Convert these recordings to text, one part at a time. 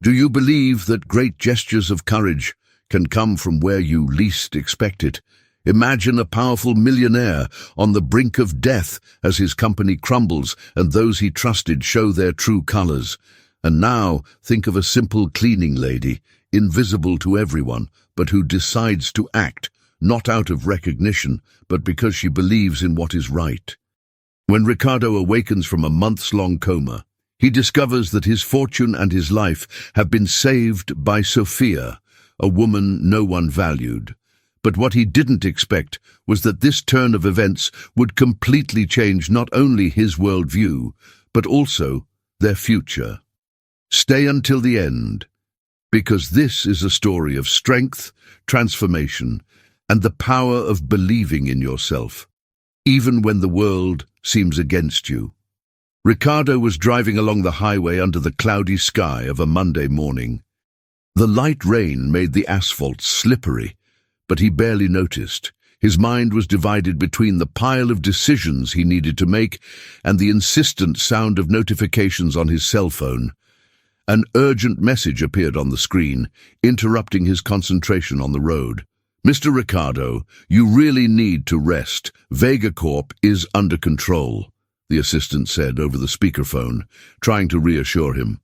Do you believe that great gestures of courage can come from where you least expect it? Imagine a powerful millionaire on the brink of death as his company crumbles and those he trusted show their true colors. And now think of a simple cleaning lady, invisible to everyone, but who decides to act, not out of recognition, but because she believes in what is right. When Ricardo awakens from a months-long coma, he discovers that his fortune and his life have been saved by Sophia, a woman no one valued. But what he didn't expect was that this turn of events would completely change not only his worldview, but also their future. Stay until the end, because this is a story of strength, transformation, and the power of believing in yourself, even when the world seems against you. Ricardo was driving along the highway under the cloudy sky of a Monday morning. The light rain made the asphalt slippery, but he barely noticed. His mind was divided between the pile of decisions he needed to make and the insistent sound of notifications on his cell phone. An urgent message appeared on the screen, interrupting his concentration on the road. "Mr. Ricardo, you really need to rest. Vega Corp is under control," the assistant said over the speakerphone, trying to reassure him.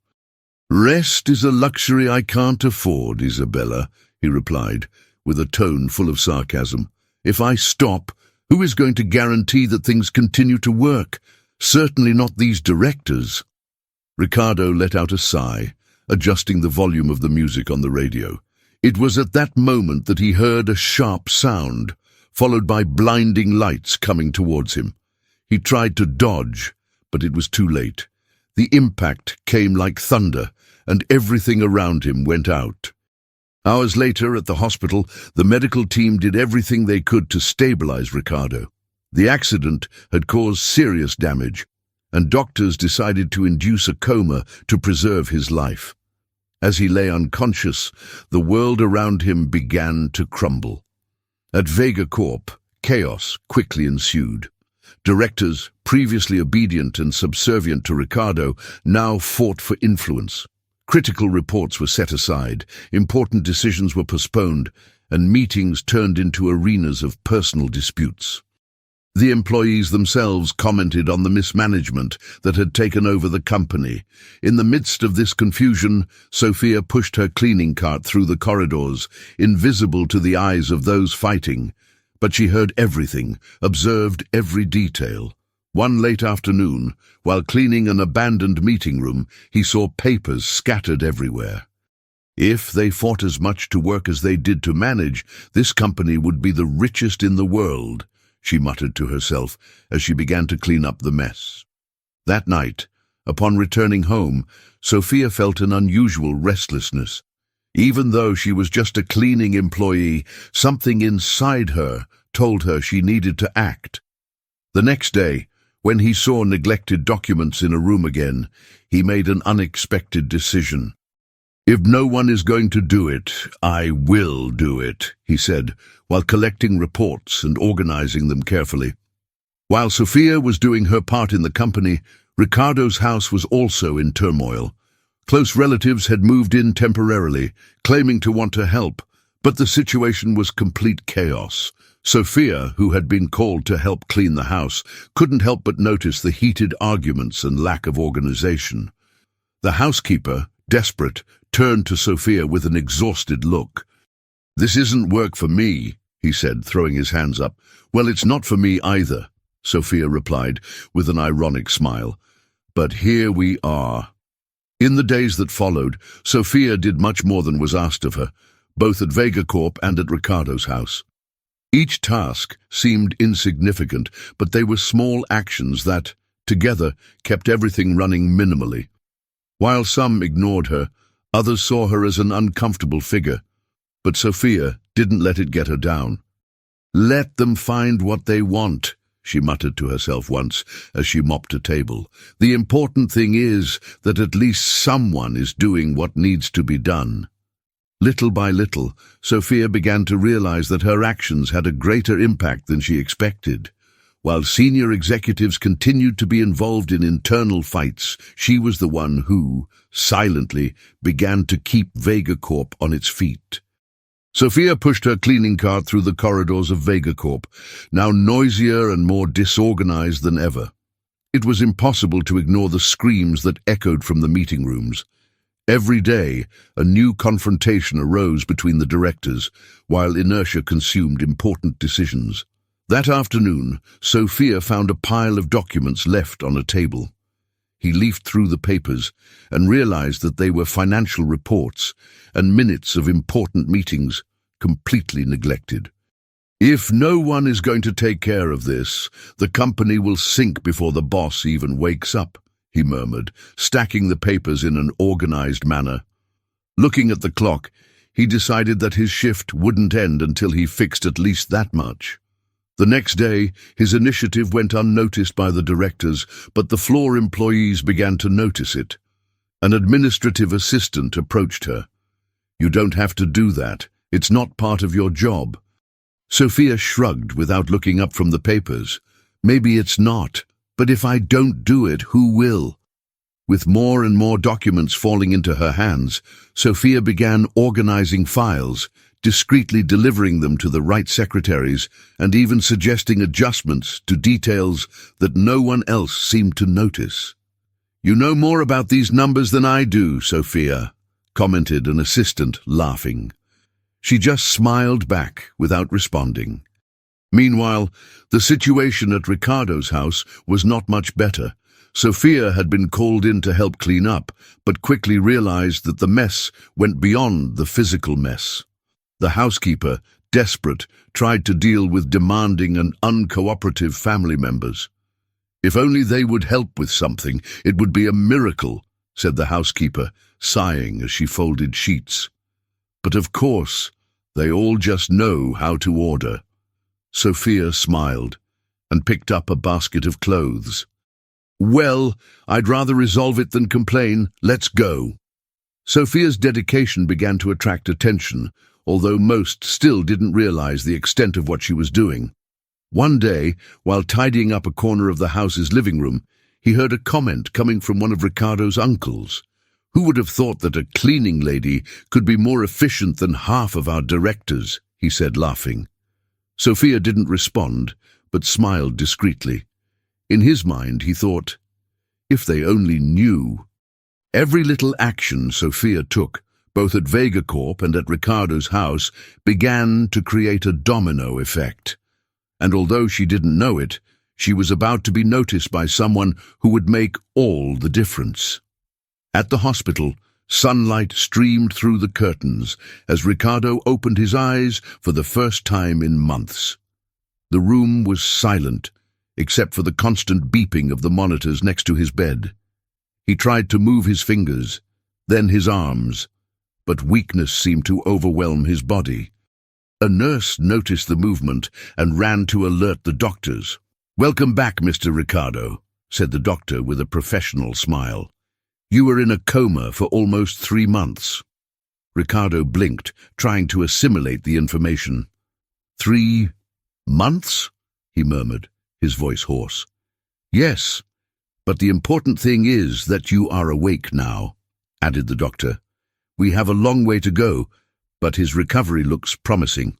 "Rest is a luxury I can't afford, Isabella," he replied, with a tone full of sarcasm. "If I stop, who is going to guarantee that things continue to work? Certainly not these directors." Ricardo let out a sigh, adjusting the volume of the music on the radio. It was at that moment that he heard a sharp sound, followed by blinding lights coming towards him. He tried to dodge, but it was too late. The impact came like thunder, and everything around him went out. Hours later, at the hospital, the medical team did everything they could to stabilize Ricardo. The accident had caused serious damage, and doctors decided to induce a coma to preserve his life. As he lay unconscious, the world around him began to crumble. At Vega Corp, chaos quickly ensued. Directors, previously obedient and subservient to Ricardo, now fought for influence. Critical reports were set aside, important decisions were postponed, and meetings turned into arenas of personal disputes. The employees themselves commented on the mismanagement that had taken over the company. In the midst of this confusion, Sophia pushed her cleaning cart through the corridors, invisible to the eyes of those fighting. But she heard everything, observed every detail. One late afternoon, while cleaning an abandoned meeting room, he saw papers scattered everywhere. If they fought as much to work as they did to manage, this company would be the richest in the world, she muttered to herself as she began to clean up the mess. That night, upon returning home, Sophia felt an unusual restlessness. Even though she was just a cleaning employee, something inside her told her she needed to act. The next day, when he saw neglected documents in a room again, he made an unexpected decision. "If no one is going to do it, I will do it," he said, while collecting reports and organizing them carefully. While Sophia was doing her part in the company, Ricardo's house was also in turmoil. Close relatives had moved in temporarily, claiming to want to help, but the situation was complete chaos. Sophia, who had been called to help clean the house, couldn't help but notice the heated arguments and lack of organization. The housekeeper, desperate, turned to Sophia with an exhausted look. "This isn't work for me," he said, throwing his hands up. "Well, it's not for me either," Sophia replied with an ironic smile. "But here we are." In the days that followed, Sophia did much more than was asked of her, both at Vega Corp and at Ricardo's house. Each task seemed insignificant, but they were small actions that, together, kept everything running minimally. While some ignored her, others saw her as an uncomfortable figure. But Sophia didn't let it get her down. "Let them find what they want," she muttered to herself once as she mopped a table. "The important thing is that at least someone is doing what needs to be done." Little by little, Sophia began to realize that her actions had a greater impact than she expected. While senior executives continued to be involved in internal fights, she was the one who, silently, began to keep Vegacorp on its feet. Sophia pushed her cleaning cart through the corridors of Vegacorp, now noisier and more disorganized than ever. It was impossible to ignore the screams that echoed from the meeting rooms. Every day, a new confrontation arose between the directors, while inertia consumed important decisions. That afternoon, Sophia found a pile of documents left on a table. He leafed through the papers and realized that they were financial reports and minutes of important meetings, completely neglected. "If no one is going to take care of this, the company will sink before the boss even wakes up," he murmured, stacking the papers in an organized manner. Looking at the clock, he decided that his shift wouldn't end until he fixed at least that much. The next day, his initiative went unnoticed by the directors, but the floor employees began to notice it. An administrative assistant approached her. "You don't have to do that. It's not part of your job." Sophia shrugged without looking up from the papers. "Maybe it's not, but if I don't do it, who will?" With more and more documents falling into her hands, Sophia began organizing files, discreetly delivering them to the right secretaries, and even suggesting adjustments to details that no one else seemed to notice. "You know more about these numbers than I do, Sophia," commented an assistant, laughing. She just smiled back without responding. Meanwhile, the situation at Ricardo's house was not much better. Sophia had been called in to help clean up, but quickly realized that the mess went beyond the physical mess. The housekeeper, desperate, tried to deal with demanding and uncooperative family members. "If only they would help with something, it would be a miracle," said the housekeeper, sighing as she folded sheets. "But of course, they all just know how to order." Sophia smiled and picked up a basket of clothes. "Well, I'd rather resolve it than complain. Let's go." Sophia's dedication began to attract attention, although most still didn't realize the extent of what she was doing. One day, while tidying up a corner of the house's living room, he heard a comment coming from one of Ricardo's uncles. "Who would have thought that a cleaning lady could be more efficient than half of our directors?" he said, laughing. Sophia didn't respond, but smiled discreetly. In his mind, he thought, if they only knew. Every little action Sophia took, both at Vegacorp and at Ricardo's house, began to create a domino effect. And although she didn't know it, she was about to be noticed by someone who would make all the difference. At the hospital, sunlight streamed through the curtains as Ricardo opened his eyes for the first time in months. The room was silent, except for the constant beeping of the monitors next to his bed. He tried to move his fingers, then his arms, but weakness seemed to overwhelm his body. A nurse noticed the movement and ran to alert the doctors. "Welcome back, Mr. Ricardo," said the doctor with a professional smile. "You were in a coma for almost 3 months." Ricardo blinked, trying to assimilate the information. 3 months? He murmured, his voice hoarse. "Yes, but the important thing is that you are awake now," added the doctor. "We have a long way to go, but his recovery looks promising."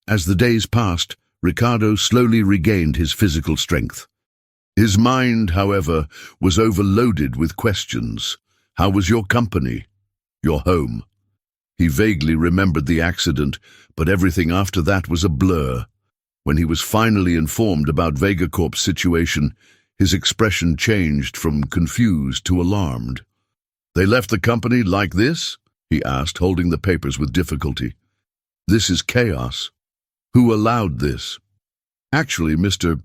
As the days passed, Ricardo slowly regained his physical strength. His mind, however, was overloaded with questions. How was your company? Your home? He vaguely remembered the accident, but everything after that was a blur. When he was finally informed about Vegacorp's situation, his expression changed from confused to alarmed. "They left the company like this?" he asked, holding the papers with difficulty. "This is chaos. Who allowed this?" "Actually, Mr.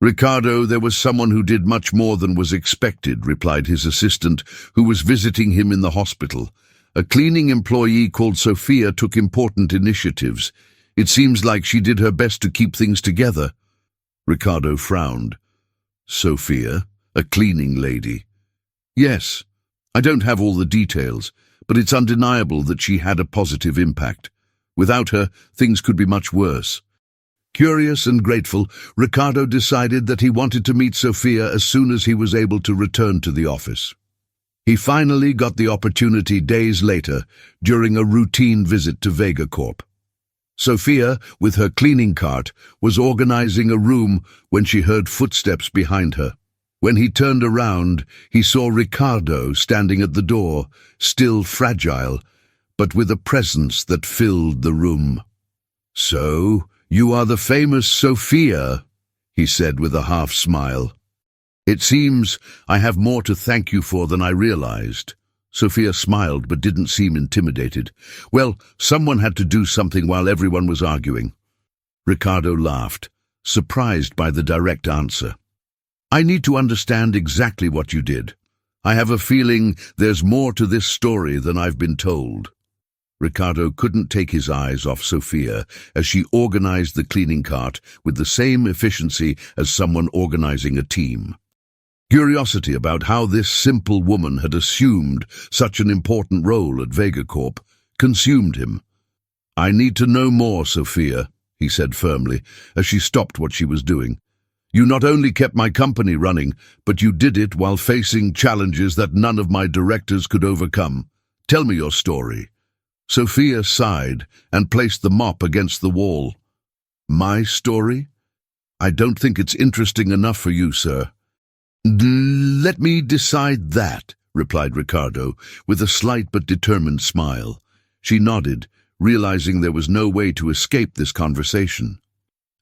Ricardo, there was someone who did much more than was expected," replied his assistant, who was visiting him in the hospital. "A cleaning employee called Sophia took important initiatives. It seems like she did her best to keep things together." Ricardo frowned. "Sophia? A cleaning lady?" "Yes. I don't have all the details, but it's undeniable that she had a positive impact. Without her, things could be much worse." Curious and grateful, Ricardo decided that he wanted to meet Sophia as soon as he was able to return to the office. He finally got the opportunity days later, during a routine visit to Vega Corp. Sophia, with her cleaning cart, was organizing a room when she heard footsteps behind her. When he turned around, he saw Ricardo standing at the door, still fragile, but with a presence that filled the room. "So, you are the famous Sophia," he said with a half-smile. "It seems I have more to thank you for than I realized." Sophia smiled but didn't seem intimidated. "Well, someone had to do something while everyone was arguing." Ricardo laughed, surprised by the direct answer. "I need to understand exactly what you did. I have a feeling there's more to this story than I've been told." Ricardo couldn't take his eyes off Sophia as she organized the cleaning cart with the same efficiency as someone organizing a team. Curiosity about how this simple woman had assumed such an important role at Vega Corp consumed him. "I need to know more, Sophia," he said firmly, as she stopped what she was doing. "You not only kept my company running, but you did it while facing challenges that none of my directors could overcome. Tell me your story." Sophia sighed and placed the mop against the wall. "My story? I don't think it's interesting enough for you, sir." "Let me decide that," replied Ricardo, with a slight but determined smile. She nodded, realizing there was no way to escape this conversation.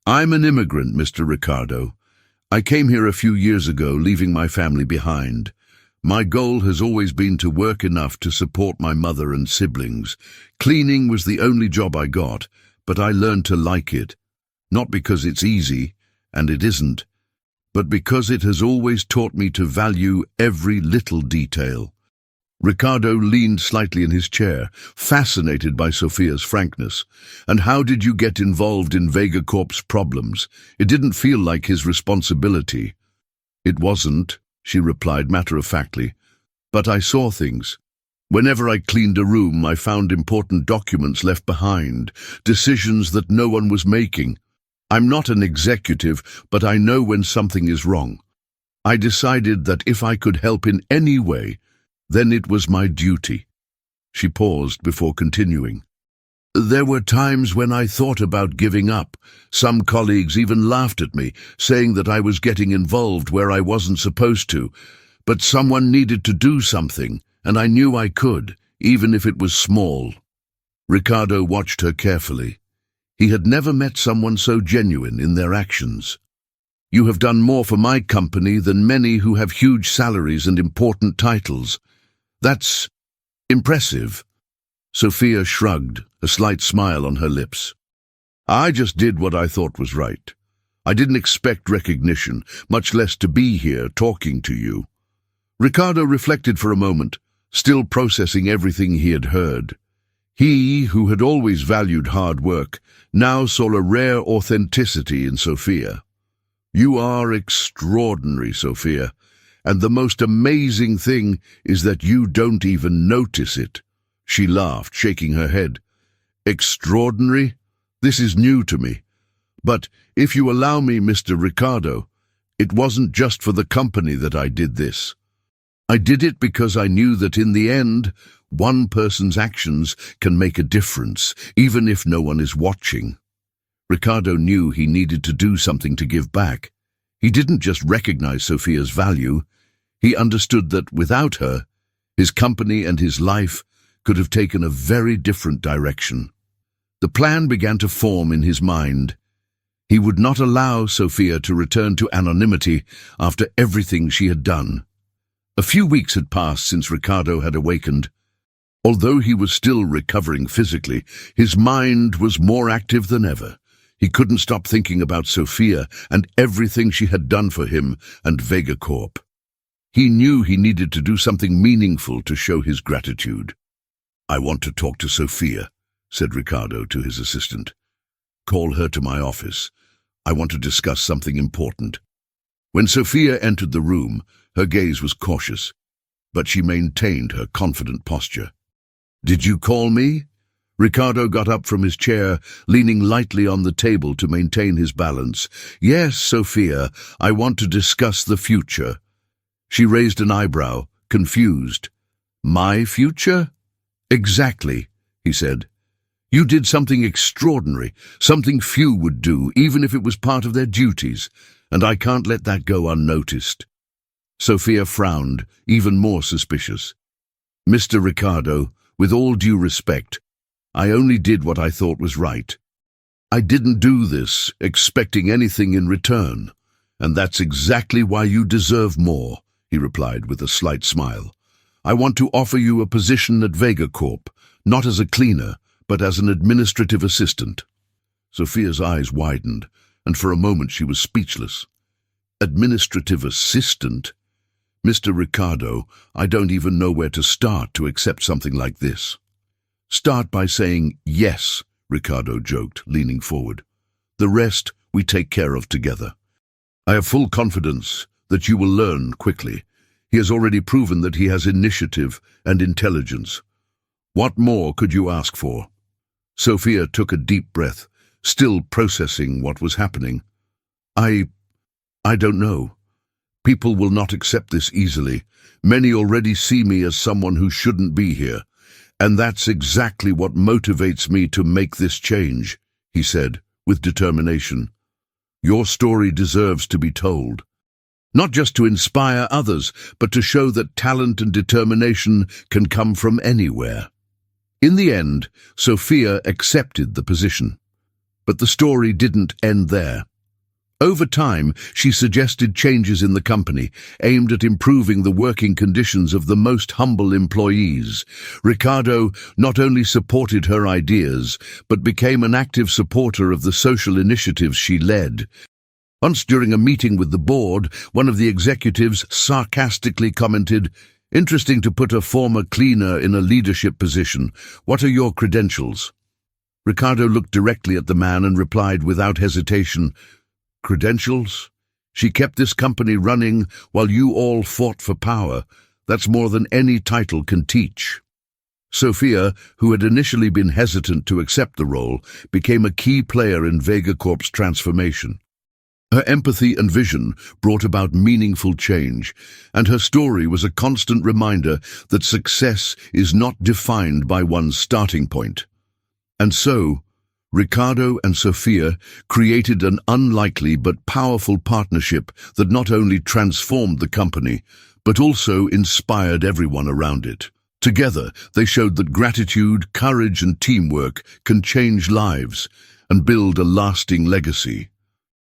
"I'm an immigrant, Mr. Ricardo. I came here a few years ago, leaving my family behind. My goal has always been to work enough to support my mother and siblings. Cleaning was the only job I got, but I learned to like it. Not because it's easy, and it isn't, but because it has always taught me to value every little detail." Ricardo leaned slightly in his chair, fascinated by Sophia's frankness. "And how did you get involved in Vega Corp's problems? It didn't feel like his responsibility." "It wasn't," she replied matter-of-factly, "but I saw things. Whenever I cleaned a room, I found important documents left behind, decisions that no one was making. I'm not an executive, but I know when something is wrong. I decided that if I could help in any way, then it was my duty." She paused before continuing. "There were times when I thought about giving up. Some colleagues even laughed at me, saying that I was getting involved where I wasn't supposed to. But someone needed to do something, and I knew I could, even if it was small." Ricardo watched her carefully. He had never met someone so genuine in their actions. "You have done more for my company than many who have huge salaries and important titles. That's impressive." Sophia shrugged, a slight smile on her lips. "I just did what I thought was right. I didn't expect recognition, much less to be here talking to you." Ricardo reflected for a moment, still processing everything he had heard. He, who had always valued hard work, now saw a rare authenticity in Sophia. "You are extraordinary, Sophia, and the most amazing thing is that you don't even notice it." She laughed, shaking her head. "Extraordinary? This is new to me. But if you allow me, Mr. Ricardo, it wasn't just for the company that I did this. I did it because I knew that in the end, one person's actions can make a difference, even if no one is watching." Ricardo knew he needed to do something to give back. He didn't just recognize Sophia's value. He understood that without her, his company and his life could have taken a very different direction. The plan began to form in his mind. He would not allow Sophia to return to anonymity after everything she had done. A few weeks had passed since Ricardo had awakened. Although he was still recovering physically, his mind was more active than ever. He couldn't stop thinking about Sophia and everything she had done for him and Vega Corp. He knew he needed to do something meaningful to show his gratitude. "I want to talk to Sophia," said Ricardo to his assistant. "Call her to my office. I want to discuss something important." When Sophia entered the room, her gaze was cautious, but she maintained her confident posture. "Did you call me?" Ricardo got up from his chair, leaning lightly on the table to maintain his balance. "Yes, Sophia, I want to discuss the future." She raised an eyebrow, confused. "My future?" "Exactly," he said. "You did something extraordinary, something few would do, even if it was part of their duties, and I can't let that go unnoticed." Sophia frowned, even more suspicious. "Mr. Ricardo, with all due respect, I only did what I thought was right. I didn't do this expecting anything in return, and that's exactly why you deserve more," he replied with a slight smile. "I want to offer you a position at Vega Corp, not as a cleaner, but as an administrative assistant." Sophia's eyes widened, and for a moment she was speechless. "Administrative assistant? Mr. Ricardo, I don't even know where to start to accept something like this." "Start by saying yes," Ricardo joked, leaning forward. "The rest we take care of together. I have full confidence that you will learn quickly. He has already proven that he has initiative and intelligence. What more could you ask for?" Sophia took a deep breath, still processing what was happening. I don't know. People will not accept this easily. Many already see me as someone who shouldn't be here. And that's exactly what motivates me to make this change," he said, with determination. "Your story deserves to be told. Not just to inspire others, but to show that talent and determination can come from anywhere." In the end, Sophia accepted the position. But the story didn't end there. Over time, she suggested changes in the company, aimed at improving the working conditions of the most humble employees. Ricardo not only supported her ideas, but became an active supporter of the social initiatives she led. Once during a meeting with the board, one of the executives sarcastically commented, "Interesting to put a former cleaner in a leadership position. What are your credentials?" Ricardo looked directly at the man and replied without hesitation, "Credentials? She kept this company running while you all fought for power. That's more than any title can teach." Sophia, who had initially been hesitant to accept the role, became a key player in Vega Corp's transformation. Her empathy and vision brought about meaningful change, and her story was a constant reminder that success is not defined by one's starting point. And so, Ricardo and Sophia created an unlikely but powerful partnership that not only transformed the company, but also inspired everyone around it. Together, they showed that gratitude, courage, and teamwork can change lives and build a lasting legacy.